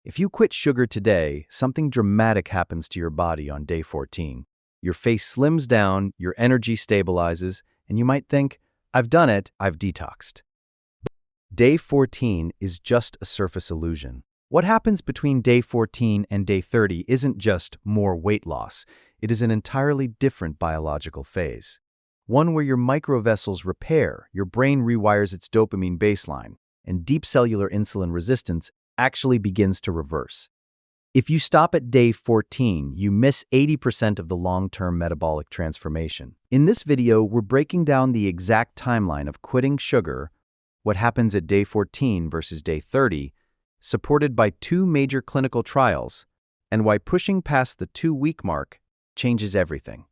If you quit sugar today, something dramatic happens to your body on day 14. Your face slims down, your energy stabilizes, and you might think, I've done it, I've detoxed. Day 14 is just a surface illusion. What happens between day 14 and day 30 isn't just more weight loss. It is an entirely different biological phase. One where your microvessels repair, your brain rewires its dopamine baseline, and deep cellular insulin resistance actually begins to reverse. If you stop at day 14, you miss 80% of the long-term metabolic transformation. In this video, we're breaking down the exact timeline of quitting sugar, what happens at day 14 versus day 30, supported by 2 major clinical trials, and why pushing past the 2-week mark changes everything.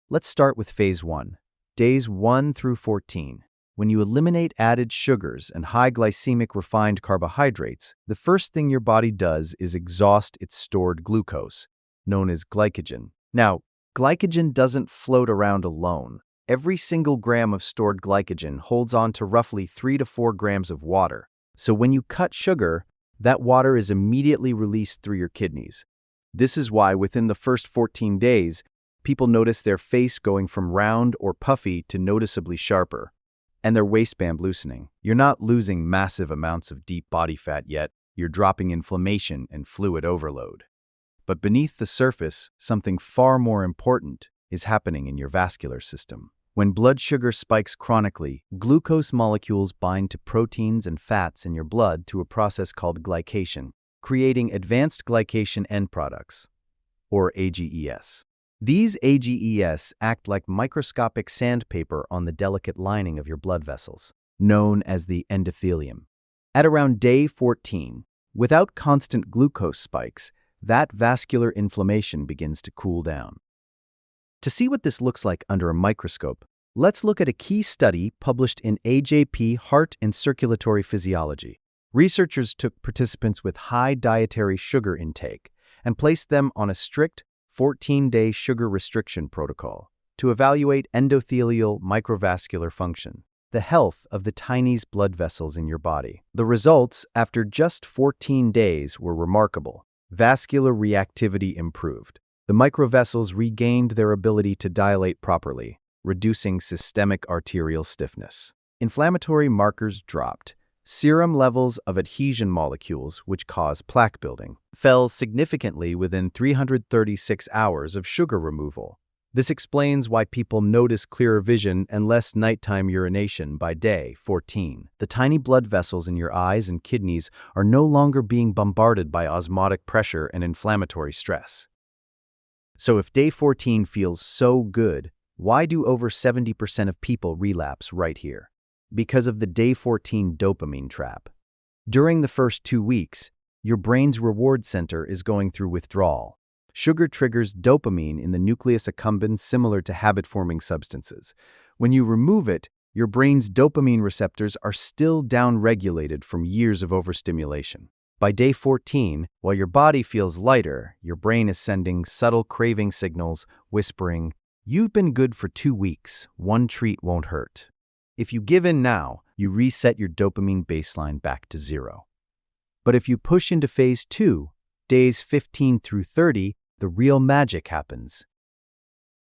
Let's start with phase 1, days 1 through 14. When you eliminate added sugars and high glycemic refined carbohydrates, the first thing your body does is exhaust its stored glucose, known as glycogen. Now, glycogen doesn't float around alone. Every single gram of stored glycogen holds on to roughly 3 to 4 grams of water. So when you cut sugar, that water is immediately released through your kidneys. This is why within the first 14 days, people notice their face going from round or puffy to noticeably sharper, and their waistband loosening. You're not losing massive amounts of deep body fat yet, you're dropping inflammation and fluid overload. But beneath the surface, something far more important is happening in your vascular system. When blood sugar spikes chronically, glucose molecules bind to proteins and fats in your blood through a process called glycation, creating advanced glycation end products, or AGEs. These AGEs act like microscopic sandpaper on the delicate lining of your blood vessels, known as the endothelium. At around day 14, without constant glucose spikes, that vascular inflammation begins to cool down. To see what this looks like under a microscope, let's look at a key study published in AJP Heart and Circulatory Physiology. Researchers took participants with high dietary sugar intake and placed them on a strict 14-day sugar restriction protocol to evaluate endothelial microvascular function, the health of the tiny blood vessels in your body. The results, after just 14 days, were remarkable. Vascular reactivity improved. The microvessels regained their ability to dilate properly, reducing systemic arterial stiffness. Inflammatory markers dropped. Serum levels of adhesion molecules, which cause plaque building, fell significantly within 336 hours of sugar removal. This explains why people notice clearer vision and less nighttime urination by day 14. The tiny blood vessels in your eyes and kidneys are no longer being bombarded by osmotic pressure and inflammatory stress. So if day 14 feels so good, why do over 70% of people relapse right here? Because of the day 14 dopamine trap. During the first 2 weeks, your brain's reward center is going through withdrawal. Sugar triggers dopamine in the nucleus accumbens, similar to habit-forming substances. When you remove it, your brain's dopamine receptors are still down-regulated from years of overstimulation. By day 14, while your body feels lighter, your brain is sending subtle craving signals, whispering, "You've been good for 2 weeks, one treat won't hurt." If you give in now, you reset your dopamine baseline back to 0. But if you push into phase 2, days 15 through 30, the real magic happens.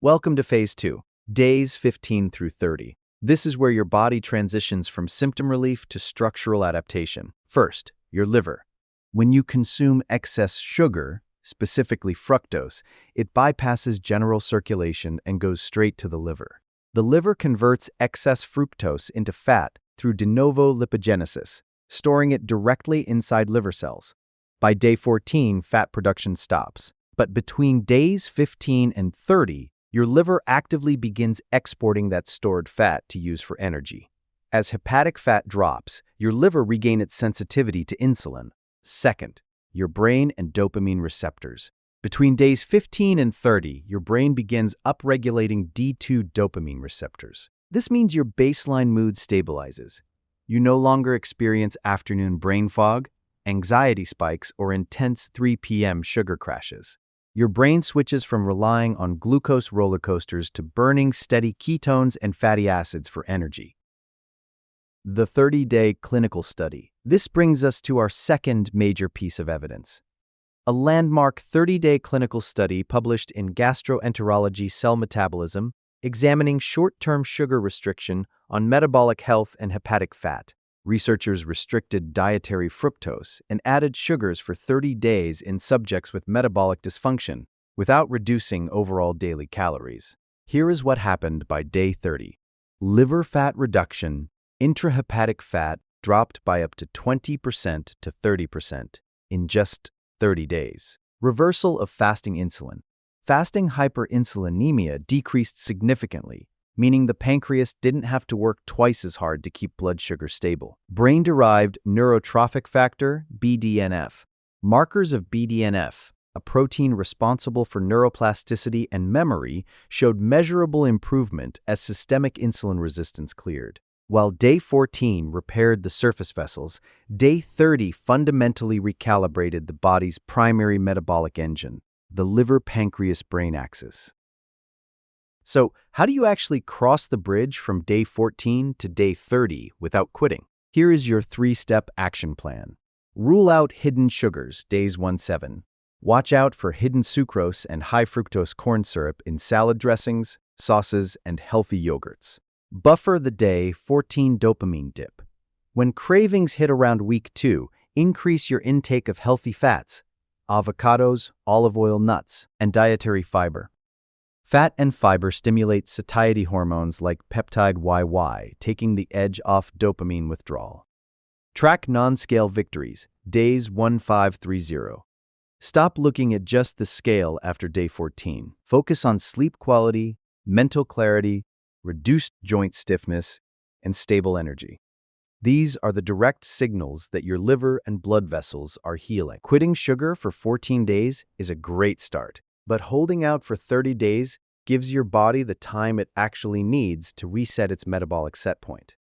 Welcome to phase 2, days 15 through 30. This is where your body transitions from symptom relief to structural adaptation. First, your liver. When you consume excess sugar, specifically fructose, it bypasses general circulation and goes straight to the liver. The liver converts excess fructose into fat through de novo lipogenesis, storing it directly inside liver cells. By day 14, fat production stops. But between days 15 and 30, your liver actively begins exporting that stored fat to use for energy. As hepatic fat drops, your liver regains its sensitivity to insulin. Second, your brain and dopamine receptors. Between days 15 and 30, your brain begins upregulating D2 dopamine receptors. This means your baseline mood stabilizes. You no longer experience afternoon brain fog, anxiety spikes, or intense 3 p.m. sugar crashes. Your brain switches from relying on glucose roller coasters to burning steady ketones and fatty acids for energy. The 30-day clinical study. This brings us to our second major piece of evidence. A landmark 30-day clinical study published in Gastroenterology Cell Metabolism examining short-term sugar restriction on metabolic health and hepatic fat. Researchers restricted dietary fructose and added sugars for 30 days in subjects with metabolic dysfunction without reducing overall daily calories. Here is what happened by day 30. Liver fat reduction, intrahepatic fat dropped by up to 20% to 30% in just 30 days. Reversal of fasting insulin. Fasting hyperinsulinemia decreased significantly, meaning the pancreas didn't have to work twice as hard to keep blood sugar stable. Brain-derived neurotrophic factor, BDNF. Markers of BDNF, a protein responsible for neuroplasticity and memory, showed measurable improvement as systemic insulin resistance cleared. While day 14 repaired the surface vessels, day 30 fundamentally recalibrated the body's primary metabolic engine, the liver-pancreas-brain axis. So, how do you actually cross the bridge from day 14 to day 30 without quitting? Here is your 3-step action plan. Rule out hidden sugars, days 1-7. Watch out for hidden sucrose and high fructose corn syrup in salad dressings, sauces, and healthy yogurts. Buffer the day 14 dopamine dip. When cravings hit around week 2, increase your intake of healthy fats, avocados, olive oil, nuts, and dietary fiber. Fat and fiber stimulate satiety hormones like peptide YY, taking the edge off dopamine withdrawal. Track non-scale victories, days 1-5-30. Stop looking at just the scale after day 14. Focus on sleep quality, mental clarity, reduced joint stiffness, and stable energy. These are the direct signals that your liver and blood vessels are healing. Quitting sugar for 14 days is a great start, but holding out for 30 days gives your body the time it actually needs to reset its metabolic set point.